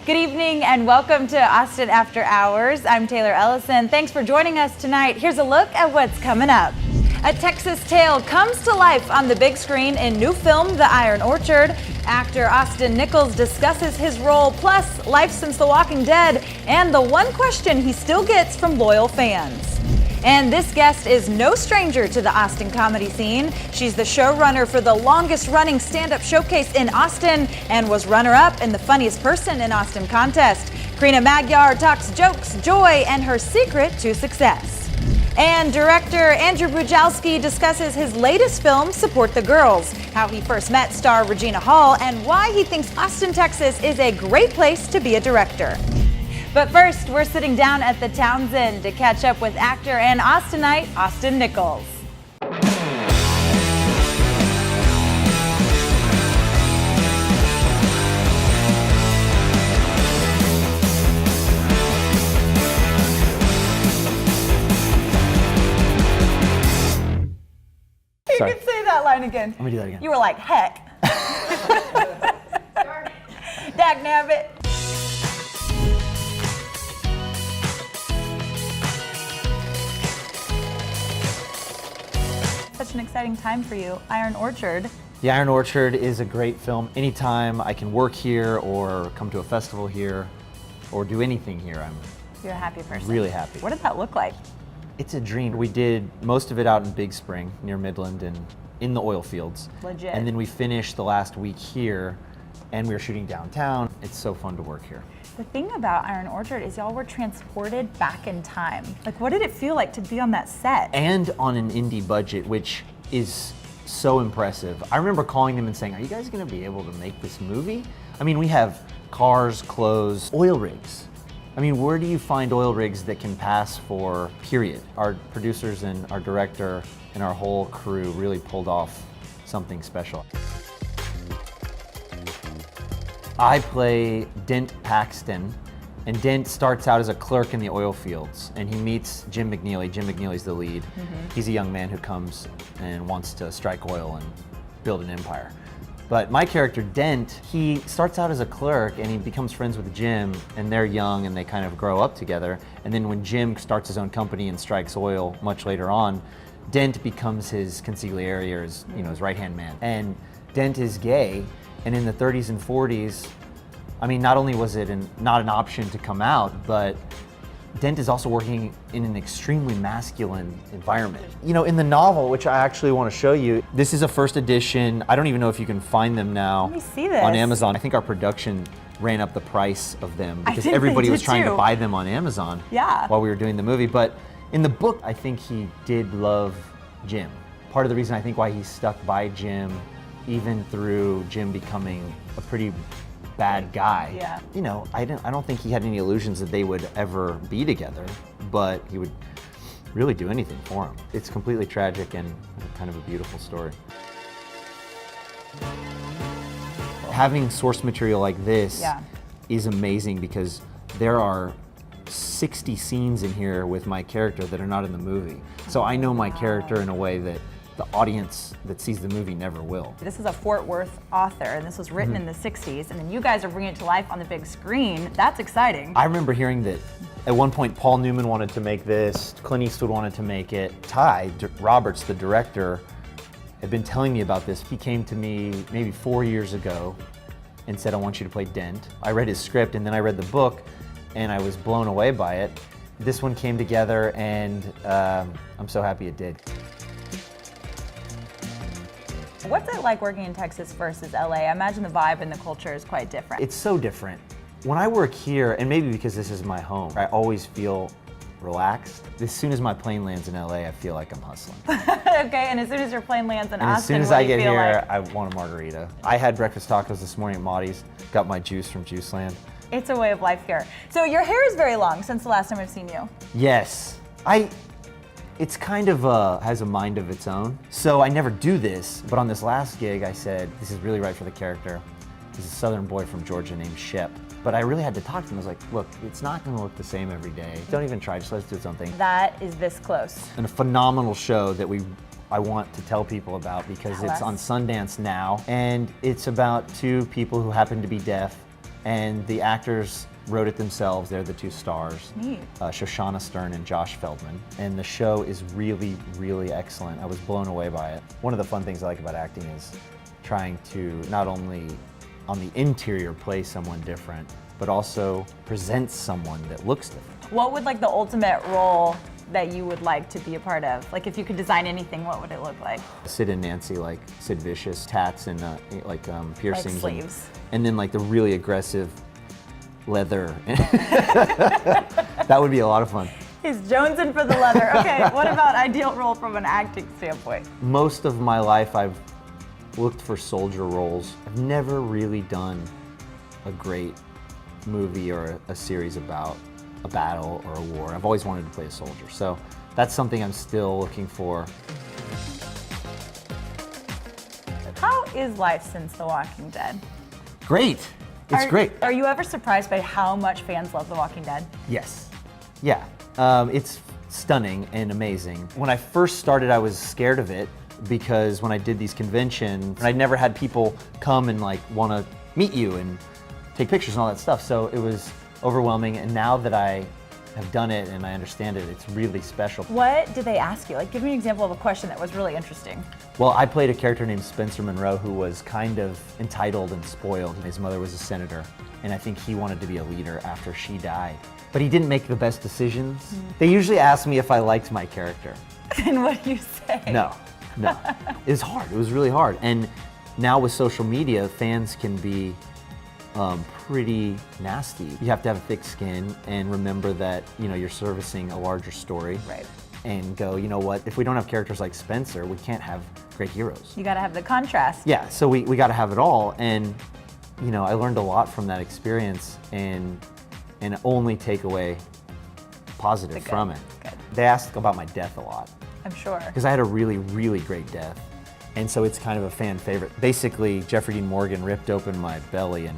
Good evening and welcome to Austin After Hours. I'm Taylor Ellison. Thanks for joining us tonight. Here's a look at what's coming up. A Texas tale comes to life on the big screen in new film, The Iron Orchard. Actor Austin Nichols discusses his role, plus life since The Walking Dead, and the one question he still gets from loyal fans. And this guest is no stranger to the Austin comedy scene. She's the showrunner for the longest running stand-up showcase in Austin and was runner-up in the Funniest Person in Austin contest. Carina Magyar talks jokes, joy, and her secret to success. And director Andrew Bujalski discusses his latest film, Support the Girls, how he first met star Regina Hall, and why he thinks Austin, Texas is a great place to be a director. But first, we're sitting down at the Townsend to catch up with actor and Austinite Austin Nichols. Sorry. You can say that line again. Let me do that again. You were like, heck. Dag nabbit. Such an exciting time for you. Iron Orchard. The Iron Orchard is a great film. Anytime I can work here or come to a festival here or do anything here, I'm You're a happy person. really happy. What did that look like? It's a dream. We did most of it out in Big Spring near Midland and in the oil fields. Legit. And then we finished the last week here and we were shooting downtown. It's so fun to work here. The thing about Iron Orchard is y'all were transported back in time. Like, what did it feel like to be on that set? And on an indie budget, which is so impressive. I remember calling them and saying, are you guys gonna be able to make this movie? I mean, we have cars, clothes, oil rigs. I mean, where do you find oil rigs that can pass for period? Our producers and our director and our whole crew really pulled off something special. I play Dent Paxton, and Dent starts out as a clerk in the oil fields, and he meets Jim McNeely. Jim McNeely's the lead. He's a young man who comes and wants to strike oil and build an empire. But my character, Dent, he starts out as a clerk and he becomes friends with Jim, and they're young and they kind of grow up together. And then when Jim starts his own company and strikes oil much later on, Dent becomes his consigliere, or his, his right-hand man. And Dent is gay, and in the 30s and 40s, I mean, not only was it not an option to come out, but Dent is also working in an extremely masculine environment. You know, in the novel, which I actually want to show you, this is a first edition. I don't even know if you can find them now Let me see this. on Amazon. I think our production ran up the price of them because think everybody they was did trying too. to buy them on Amazon Yeah. while we were doing the movie. But in the book, I think he did love Jim. Part of the reason I think why he stuck by Jim, even through Jim becoming a pretty bad guy. Yeah. You know, I don't think he had any illusions that they would ever be together, but he would really do anything for him. It's completely tragic and kind of a beautiful story. Having source material like this is amazing because there are 60 scenes in here with my character that are not in the movie. So I know my character in a way that the audience that sees the movie never will. This is a Fort Worth author, and this was written in the 60s, and then you guys are bringing it to life on the big screen. That's exciting. I remember hearing that at one point Paul Newman wanted to make this, Clint Eastwood wanted to make it. Ty Roberts, the director, had been telling me about this. He came to me maybe 4 years ago and said, I want you to play Dent. I read his script and then I read the book and I was blown away by it. This one came together and I'm so happy it did. What's it like working in Texas versus LA? I imagine the vibe and the culture is quite different. It's so different. When I work here, and maybe because this is my home, I always feel relaxed. As soon as my plane lands in LA, I feel like I'm hustling. Okay, and as soon as your plane lands in And Austin, as soon as what I do you get feel here, like? I want a margarita. I had breakfast tacos this morning at Maudie's, got my juice from Juice Land. It's a way of life here. So your hair is very long since the last time I've seen you. Yes, it's kind of has a mind of its own. So I never do this, but on this last gig I said, this is really right for the character. He's a southern boy from Georgia named Shep. But I really had to talk to him. I was like, look, it's not gonna look the same every day. Don't even try, just let's do something. That is this close. And a phenomenal show that I want to tell people about because Tell it's us. on Sundance now. And it's about two people who happen to be deaf and the actors wrote it themselves. They're the two stars, Neat. Shoshana Stern and Josh Feldman. And the show is really, really excellent. I was blown away by it. One of the fun things I like about acting is trying to not only on the interior play someone different, but also present someone that looks different. What would like the ultimate role that you would like to be a part of? Like if you could design anything, what would it look like? Sid and Nancy, like Sid Vicious, tats and piercings. Like sleeves. And then like the really aggressive leather. That would be a lot of fun. He's jonesing for the leather. Okay, what about ideal role from an acting standpoint? Most of my life I've looked for soldier roles. I've never really done a great movie or a series about a battle or a war. I've always wanted to play a soldier. So that's something I'm still looking for. How is life since The Walking Dead? Great. It's great. Are you ever surprised by how much fans love The Walking Dead? Yes. Yeah. It's stunning and amazing. When I first started, I was scared of it because when I did these conventions, I'd never had people come and like want to meet you and take pictures and all that stuff. So it was overwhelming. And now that I have done it and I understand it, it's really special. What did they ask you? Like, give me an example of a question that was really interesting. Well, I played a character named Spencer Monroe who was kind of entitled and spoiled. His mother was a senator, and I think he wanted to be a leader after she died. But he didn't make the best decisions. They usually ask me if I liked my character. And what do you say? No. It was hard. It was really hard. And now with social media, fans can be pretty nasty. You have to have a thick skin and remember that, you know, you're servicing a larger story. Right. And go, you know what, if we don't have characters like Spencer, we can't have great heroes. You gotta have the contrast. Yeah, so we gotta have it all. And, you know, I learned a lot from that experience and only take away positive from it. Good. They asked about my death a lot. I'm sure. Because I had a really, really great death. And so it's kind of a fan favorite. Basically, Jeffrey Dean Morgan ripped open my belly and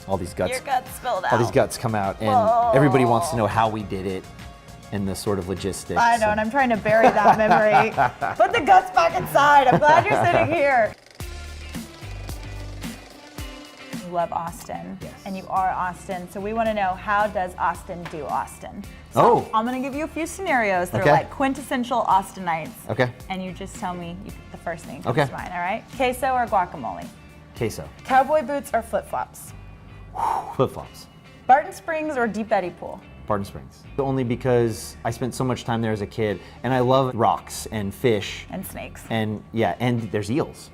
all these guts. Your guts spilled out. All these guts come out, and everybody wants to know how we did it and the sort of logistics. I know, and I'm trying to bury that memory. Put the guts back inside. I'm glad you're sitting here. You love Austin, yes. And you are Austin, so we want to know, how does Austin do Austin? So I'm going to give you a few scenarios that are like quintessential Austinites. Okay. And you just tell me the first thing that comes to mind, all right? Queso or guacamole? Queso. Cowboy boots or flip-flops? Flip-flops. Barton Springs or Deep Eddy Pool? Barton Springs. Only because I spent so much time there as a kid, and I love rocks and fish. And snakes. And yeah, and there's eels.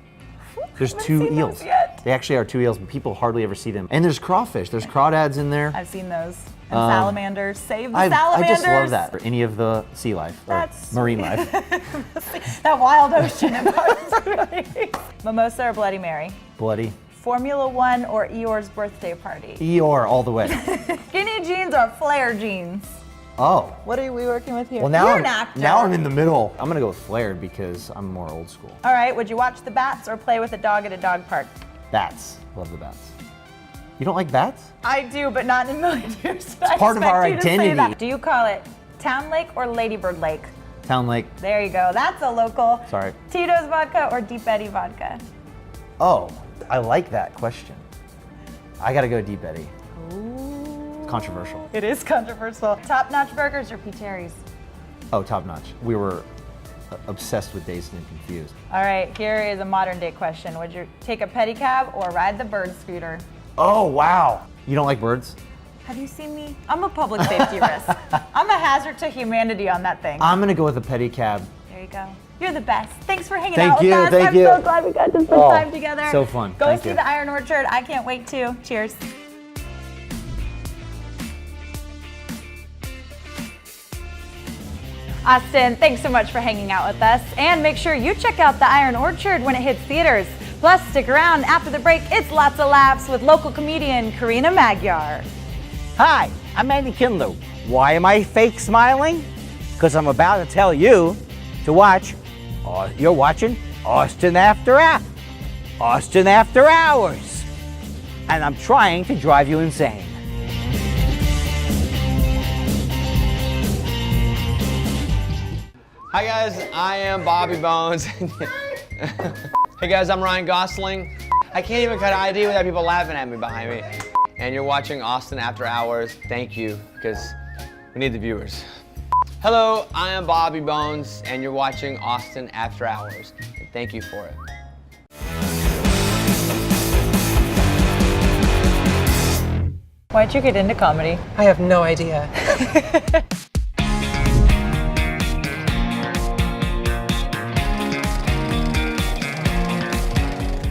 There's I haven't 2 seen eels. those yet. They actually are 2 eels, but people hardly ever see them. And there's crawfish. There's crawdads in there. I've seen those. And salamanders. Save the I salamanders. just love that. Or any of the sea life or That's marine life. That wild ocean in Barton Springs. Mimosa or Bloody Mary? Bloody. Formula One or Eeyore's birthday party? Eeyore all the way. Skinny jeans or flare jeans? Oh. What are we working with here? Well, now You're an actor. Now I'm in the middle. I'm gonna go with flared because I'm more old school. All right, would you watch the bats or play with a dog at a dog park? Bats. Love the bats. You don't like bats? I do, but not in a million years. It's part of our identity. Do you call it Town Lake or Ladybird Lake? Town Lake. There you go. That's a local. Sorry. Tito's vodka or Deep Eddy vodka? Oh, I like that question. I gotta go Deep Eddy. It's controversial. It is controversial. Top Notch Burgers or P. Terry's? Oh, top notch. We were obsessed with Dazed and Confused. All right, here is a modern day question. Would you take a pedicab or ride the bird scooter? Oh, wow. You don't like birds? Have you seen me? I'm a public safety risk. I'm a hazard to humanity on that thing. I'm gonna go with a pedicab. There you go. You're the best. Thanks for hanging Thank out with you, us. thank I'm you. so glad we got to spend time together. So fun. Go Thank see you. the Iron Orchard. I can't wait to. Cheers. Austin, thanks so much for hanging out with us. And make sure you check out the Iron Orchard when it hits theaters. Plus, stick around after the break. It's lots of laughs with local comedian Carina Magyar. Hi, I'm Andy Kindler. Why am I fake smiling? Because I'm about to tell you to watch. You're watching Austin After Hours. Austin After Hours. And I'm trying to drive you insane. Hi guys, I am Bobby Bones. Hey guys, I'm Ryan Gosling. I can't even cut ID without people laughing at me behind me. and you're watching Austin After Hours. Thank you, because we need the viewers. Hello, I am Bobby Bones, and you're watching Austin After Hours. And thank you for it. Why'd you get into comedy? I have no idea.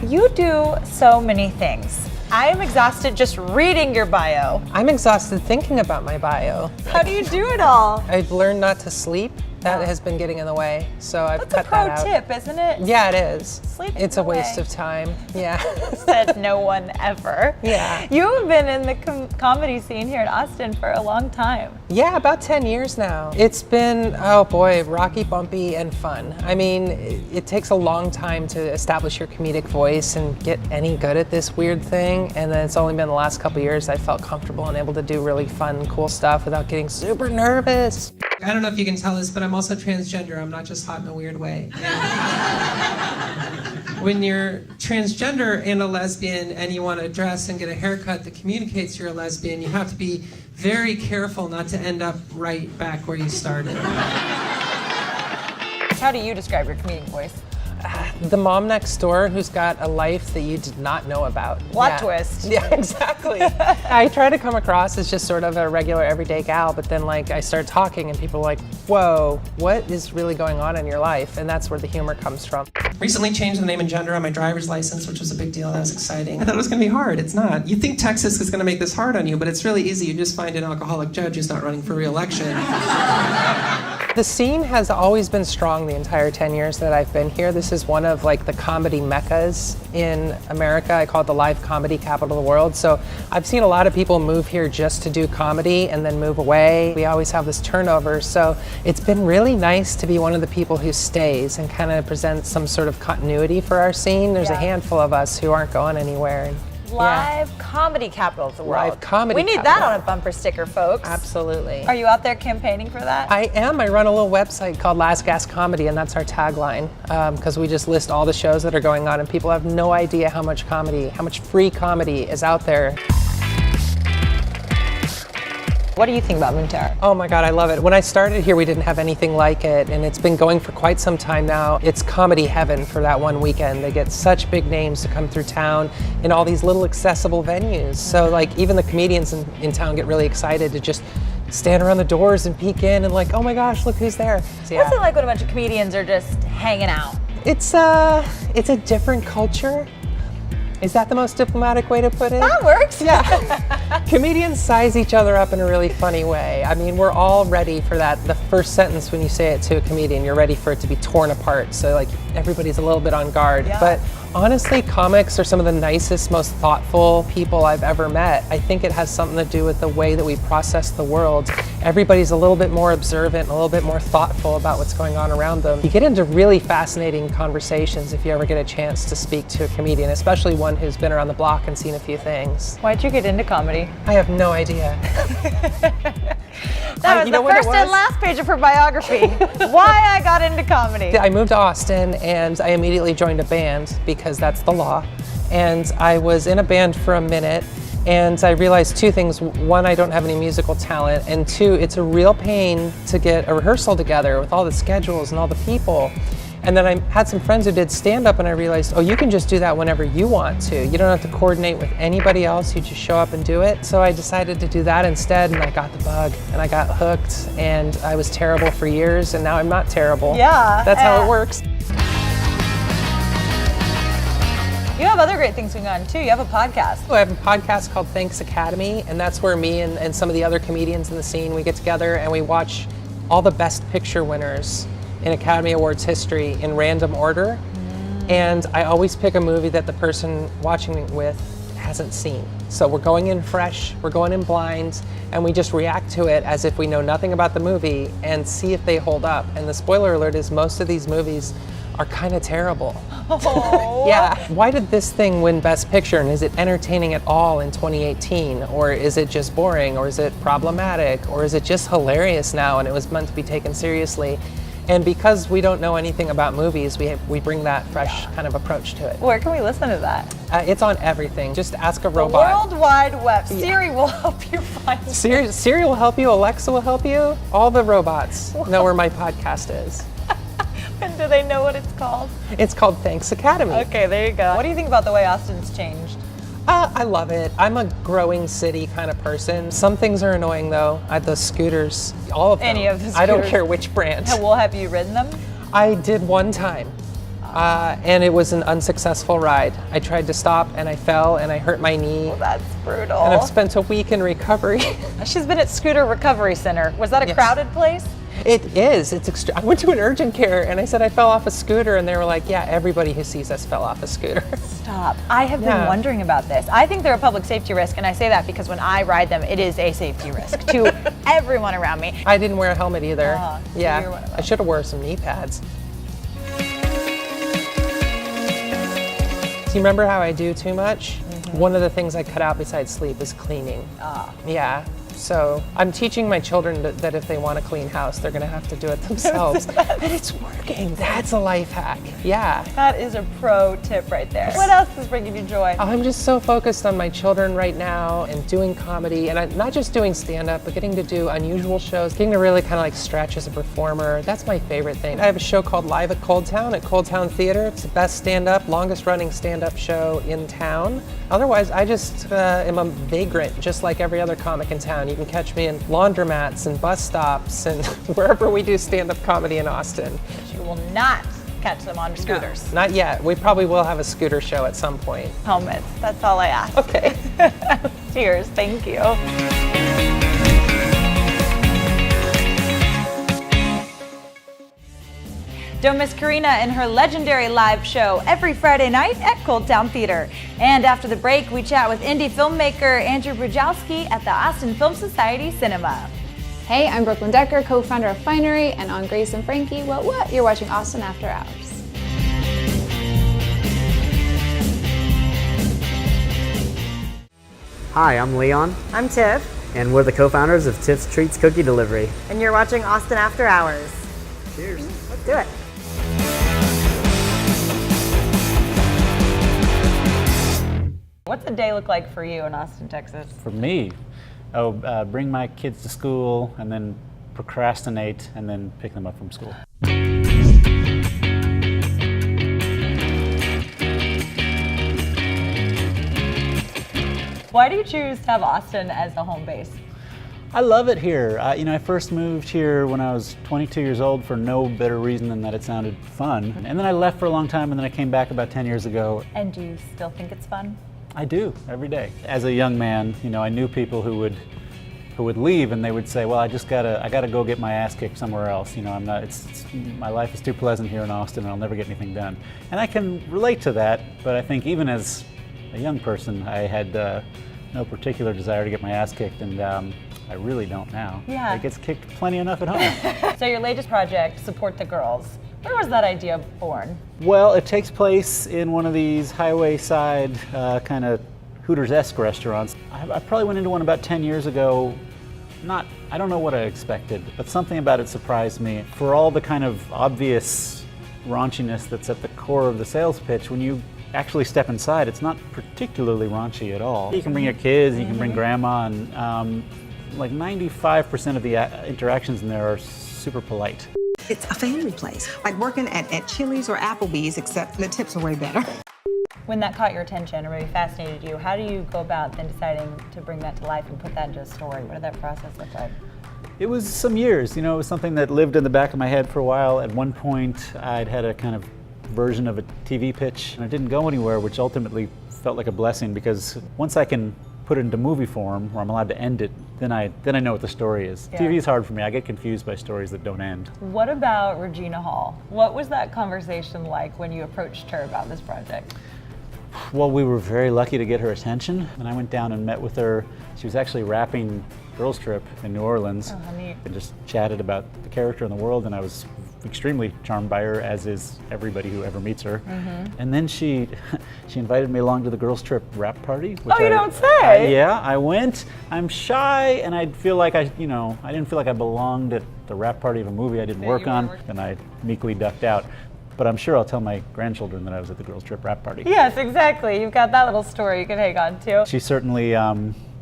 You do so many things. I am exhausted just reading your bio. I'm exhausted thinking about my bio. How do you do it all? I've learned not to sleep. That has been getting in the way, so I've That's cut a pro that out. tip, isn't it? Yeah, it is. Sleeping's It's a the way. waste of time. Yeah. Said no one ever. Yeah. You've been in the comedy scene here in Austin for a long time. Yeah, about 10 years now. It's been, oh boy, rocky, bumpy, and fun. I mean, it takes a long time to establish your comedic voice and get any good at this weird thing. And then it's only been the last couple years I felt comfortable and able to do really fun, cool stuff without getting super nervous. I don't know if you can tell this, but I'm also transgender. I'm not just hot in a weird way. When you're transgender and a lesbian and you want to dress and get a haircut that communicates you're a lesbian, you have to be very careful not to end up right back where you started. How do you describe your comedic voice? The mom next door who's got a life that you did not know about. Plot twist. Yeah, exactly. I try to come across as just sort of a regular everyday gal, but then like I start talking and people are like, whoa, what is really going on in your life? And that's where the humor comes from. Recently changed the name and gender on my driver's license, which was a big deal. That was exciting. I thought it was gonna be hard. It's not. You think Texas is gonna make this hard on you, but it's really easy. You just find an alcoholic judge who's not running for re-election. The scene has always been strong the entire 10 years that I've been here. This is one of like the comedy meccas in America. I call it the live comedy capital of the world. So I've seen a lot of people move here just to do comedy and then move away. We always have this turnover. So it's been really nice to be one of the people who stays and kind of presents some sort of continuity for our scene. There's a handful of us who aren't going anywhere. Live comedy capital of the world. Live comedy We need capital. that on a bumper sticker, folks. Absolutely. Are you out there campaigning for that? I am. I run a little website called Last Gas Comedy, and that's our tagline, because we just list all the shows that are going on, and people have no idea how much free comedy is out there. What do you think about Moon Tower? Oh my God, I love it. When I started here, we didn't have anything like it, and it's been going for quite some time now. It's comedy heaven for that one weekend. They get such big names to come through town in all these little accessible venues. So like even the comedians in town get really excited to just stand around the doors and peek in and like, oh my gosh, look who's there. So, yeah. What's it like when a bunch of comedians are just hanging out? It's a different culture. Is that the most diplomatic way to put it? That works. Yeah. Comedians size each other up in a really funny way. I mean, we're all ready for that. The first sentence when you say it to a comedian, you're ready for it to be torn apart. So like everybody's a little bit on guard. Yeah. But honestly, comics are some of the nicest, most thoughtful people I've ever met. I think it has something to do with the way that we process the world. Everybody's a little bit more observant, a little bit more thoughtful about what's going on around them. You get into really fascinating conversations if you ever get a chance to speak to a comedian, especially one who's been around the block and seen a few things. Why'd you get into comedy? I have no idea. That was you know the what it first and was? last page of her biography. Why I got into comedy. I moved to Austin and I immediately joined a band because that's the law. And I was in a band for a minute and I realized two things. One, I don't have any musical talent, and two, it's a real pain to get a rehearsal together with all the schedules and all the people. And then I had some friends who did stand-up and I realized, oh, you can just do that whenever you want to. You don't have to coordinate with anybody else, you just show up and do it. So I decided to do that instead and I got the bug and I got hooked and I was terrible for years and now I'm not terrible. Yeah. That's how it works. You have other great things going on too. You have a podcast. I have a podcast called Thanks Academy, and that's where me and some of the other comedians in the scene, we get together and we watch all the Best Picture winners in Academy Awards history in random order. And I always pick a movie that the person watching it with hasn't seen. So we're going in fresh, we're going in blind, and we just react to it as if we know nothing about the movie and see if they hold up. And the spoiler alert is most of these movies are kind of terrible. Oh. Yeah. Why did this thing win Best Picture, and is it entertaining at all in 2018? Or is it just boring? Or is it problematic? Or is it just hilarious now and it was meant to be taken seriously? And because we don't know anything about movies, we bring that fresh kind of approach to it. Where can we listen to that? It's on everything. Just ask a The robot. World Wide Web. Siri will help you find it. Siri will help you, Alexa will help you. All the robots know where my podcast is. And do they know what it's called? It's called Thanks Academy. Okay, there you go. What do you think about the way Austin's changed? I love it. I'm a growing city kind of person. Some things are annoying though. Those scooters, all of them. Any of the I don't scooters? care which brand. Well, have you ridden them? I did one time, and it was an unsuccessful ride. I tried to stop and I fell and I hurt my knee. Well, that's brutal. And I've spent a week in recovery. She's been at Scooter Recovery Center. Was that a Yes. crowded place? It is. I went to an urgent care and I said I fell off a scooter and they were like, yeah, everybody who sees us fell off a scooter. Stop. I have been Yeah. wondering about this. I think they're a public safety risk, and I say that because when I ride them, it is a safety risk to everyone around me. I didn't wear a helmet either. So you're one of Yeah, them. I should have wore some knee pads. Do you remember how I do too much? One of the things I cut out besides sleep is cleaning. Yeah. So I'm teaching my children that if they want a clean house, they're gonna have to do it themselves. And it's working. That's a life hack. Yeah. That is a pro tip right there. What else is bringing you joy? I'm just so focused on my children right now and doing comedy, and I'm not just doing stand-up, but getting to do unusual shows, getting to really kind of like stretch as a performer. That's my favorite thing. I have a show called Live at Cold Town Theater. It's the best stand-up, longest running stand-up show in town. Otherwise, I just am a vagrant, just like every other comic in town. You can catch me in laundromats and bus stops and wherever we do stand-up comedy in Austin. You will not catch them on scooters. Not yet. We probably will have a scooter show at some point. Helmets. That's all I ask. Okay. Cheers. Thank you. Don't miss Carina and her legendary live show every Friday night at Cold Town Theater. And after the break, we chat with indie filmmaker Andrew Bujalski at the Austin Film Society Cinema. Hey, I'm Brooklyn Decker, co-founder of Finery, and on Grace and Frankie, what? You're watching Austin After Hours. Hi, I'm Leon, I'm Tiff, and we're the co-founders of Tiff's Treats Cookie Delivery. and you're watching Austin After Hours. Cheers. Let's do it. What's a day look like for you in Austin, Texas? For me, bring my kids to school and then procrastinate and then pick them up from school. Why do you choose to have Austin as the home base? I love it here. I first moved here when I was 22 years old for no better reason than that it sounded fun. And then I left for a long time and then I came back about 10 years ago. And do you still think it's fun? I do, every day. As a young man, I knew people who would leave and they would say, well, I gotta go get my ass kicked somewhere else. My life is too pleasant here in Austin and I'll never get anything done. And I can relate to that, but I think even as a young person, I had no particular desire to get my ass kicked, and I really don't now. Yeah. It gets kicked plenty enough at home. So your latest project, Support the Girls, where was that idea born? Well, it takes place in one of these highway side kind of Hooters-esque restaurants. I probably went into one about 10 years ago. I don't know what I expected, but something about it surprised me. For all the kind of obvious raunchiness that's at the core of the sales pitch, when you actually step inside, it's not particularly raunchy at all. You can bring your kids, you can bring grandma, and like 95% of the interactions in there are super polite. It's a family place, like working at Chili's or Applebee's, except the tips are way better. When that caught your attention or maybe fascinated you, how do you go about then deciding to bring that to life and put that into a story? What did that process look like? It was some years, it was something that lived in the back of my head for a while. At one point, I'd had a kind of version of a TV pitch, and it didn't go anywhere, which ultimately felt like a blessing, because once I can put it into movie form, where I'm allowed to end it, then I know what the story is. Yeah. TV is hard for me. I get confused by stories that don't end. What about Regina Hall? What was that conversation like when you approached her about this project? Well, we were very lucky to get her attention, and I went down and met with her. She was actually wrapping Girls Trip in New Orleans, Oh, how neat. and just chatted about the character and the world, and I was extremely charmed by her, as is everybody who ever meets her. And then she invited me along to the girls' trip wrap party. Which You don't say. Yeah, I went. I'm shy, and I feel like I didn't feel like I belonged at the wrap party of a movie I didn't work on, and I meekly ducked out. But I'm sure I'll tell my grandchildren that I was at the girls' trip wrap party. Yes, exactly. You've got that little story you can hang on to. She certainly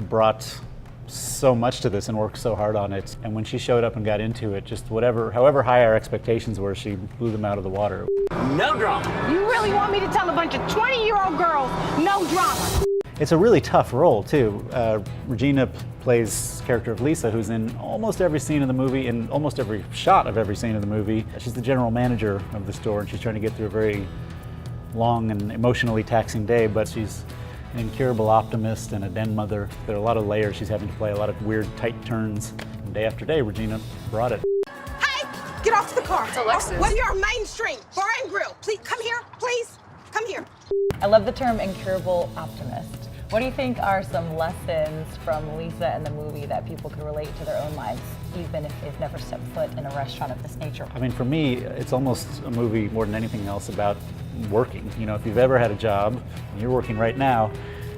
brought so much to this and worked so hard on it. And when she showed up and got into it, just however high our expectations were, she blew them out of the water. No drama. You really want me to tell a bunch of 20-year-old girls no drama? It's a really tough role, too. Regina plays the character of Lisa, who's in almost every scene of the movie, in almost every shot of every scene of the movie. She's the general manager of the store, and she's trying to get through a very long and emotionally taxing day, but she's an incurable optimist and a den mother. There are a lot of layers she's having to play, a lot of weird, tight turns. And day after day, Regina brought it. Hey, get off the car. It's Alexis. What are your mainstream bar and grill? Please, come here, please. Come here. I love the term incurable optimist. What do you think are some lessons from Lisa and the movie that people could relate to their own lives, even if they've never stepped foot in a restaurant of this nature? I mean, for me, it's almost a movie more than anything else about working. You know, if you've ever had a job, and you're working right now.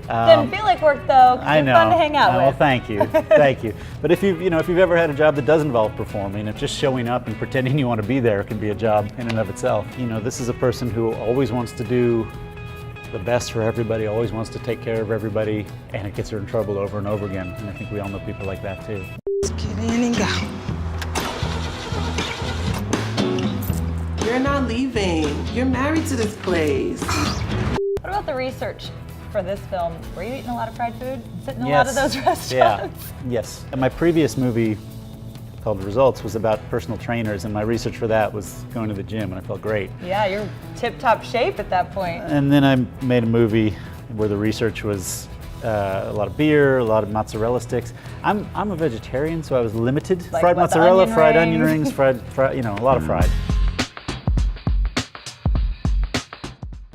Didn't feel like work though. I know. You're fun to hang out with. Well, thank you, thank you. But if you've ever had a job that does involve performing, if just showing up and pretending you want to be there can be a job in and of itself. You know, this is a person who always wants to do the best for everybody, always wants to take care of everybody, and it gets her in trouble over and over again. And I think we all know people like that too. Let's get in and go. You're not leaving. You're married to this place. What about the research for this film? Were you eating a lot of fried food? Sitting in a lot of those restaurants? Yeah. Yes. And my previous movie called Results was about personal trainers, and my research for that was going to the gym, and I felt great. Yeah, you're tip-top shape at that point. And then I made a movie where the research was a lot of beer, a lot of mozzarella sticks. I'm a vegetarian, so I was limited. Like fried what, mozzarella, onion fried rings? onion rings, fried, you know, a lot of fried.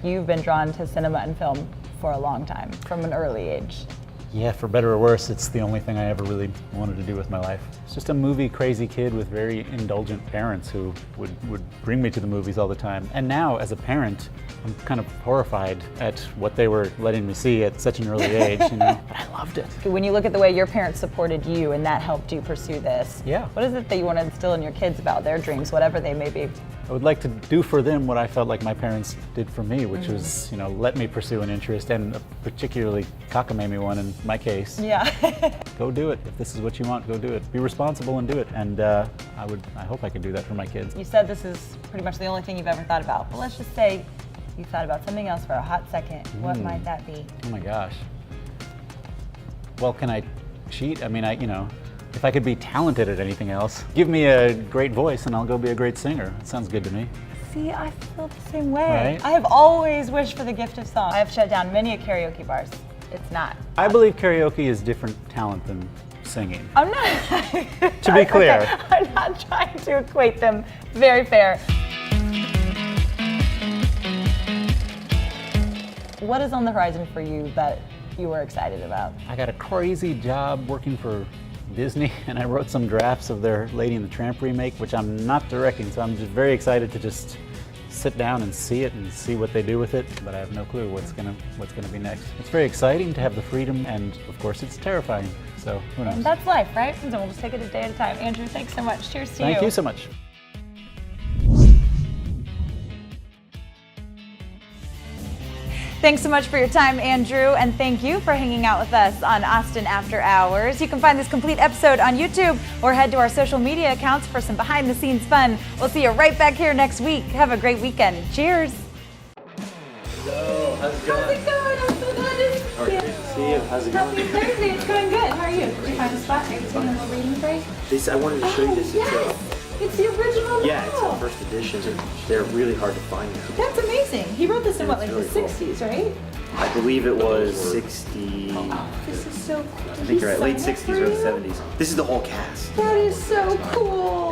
You've been drawn to cinema and film for a long time, from an early age. Yeah, for better or worse, it's the only thing I ever really wanted to do with my life. It's just a movie crazy kid with very indulgent parents who would bring me to the movies all the time. And now, as a parent, I'm kind of horrified at what they were letting me see at such an early age, you know. But I loved it. When you look at the way your parents supported you and that helped you pursue this, Yeah. what is it that you want to instill in your kids about their dreams, whatever they may be? I would like to do for them what I felt like my parents did for me, which was, you know, let me pursue an interest, and a particularly cockamamie one in my case. Yeah. Go do it. If this is what you want, go do it. Be responsible and do it. And I hope I could do that for my kids. You said this is pretty much the only thing you've ever thought about, but let's just say you thought about something else for a hot second. What might that be? Oh my gosh. Well, can I cheat? I mean, if I could be talented at anything else, give me a great voice and I'll go be a great singer. It sounds good to me. See, I feel the same way. Right? I have always wished for the gift of song. I have shut down many karaoke bars. It's not. I believe karaoke is different talent than singing. I'm not. To be clear. Okay, I'm not trying to equate them. Very fair. What is on the horizon for you that you were excited about? I got a crazy job working for Disney, and I wrote some drafts of their Lady and the Tramp remake, which I'm not directing, so I'm just very excited to just sit down and see it and see what they do with it, but I have no clue what's gonna be next. It's very exciting to have the freedom, and of course it's terrifying, so who knows. That's life, right? So we'll just take it a day at a time. Andrew, thanks so much. Cheers to you. Thank you so much. Thanks so much for your time, Andrew, and thank you for hanging out with us on Austin After Hours. You can find this complete episode on YouTube or head to our social media accounts for some behind-the-scenes fun. We'll see you right back here next week. Have a great weekend. Cheers. Hello, how's it going? How's it going? I'm so glad to see you. Great to see you. How's it going? Happy Thursday. It's going good. How are you? Did you find a spot? Are you taking a little reading break? I wanted to show you this. It's the original Yeah, it's novel. the first edition. They're really hard to find now. That's amazing. He wrote this in what, like really the cool. 60s, right? I believe it was 60. This is so cool. I think you're right. Late 60s, early 70s. This is the whole cast. That is so cool.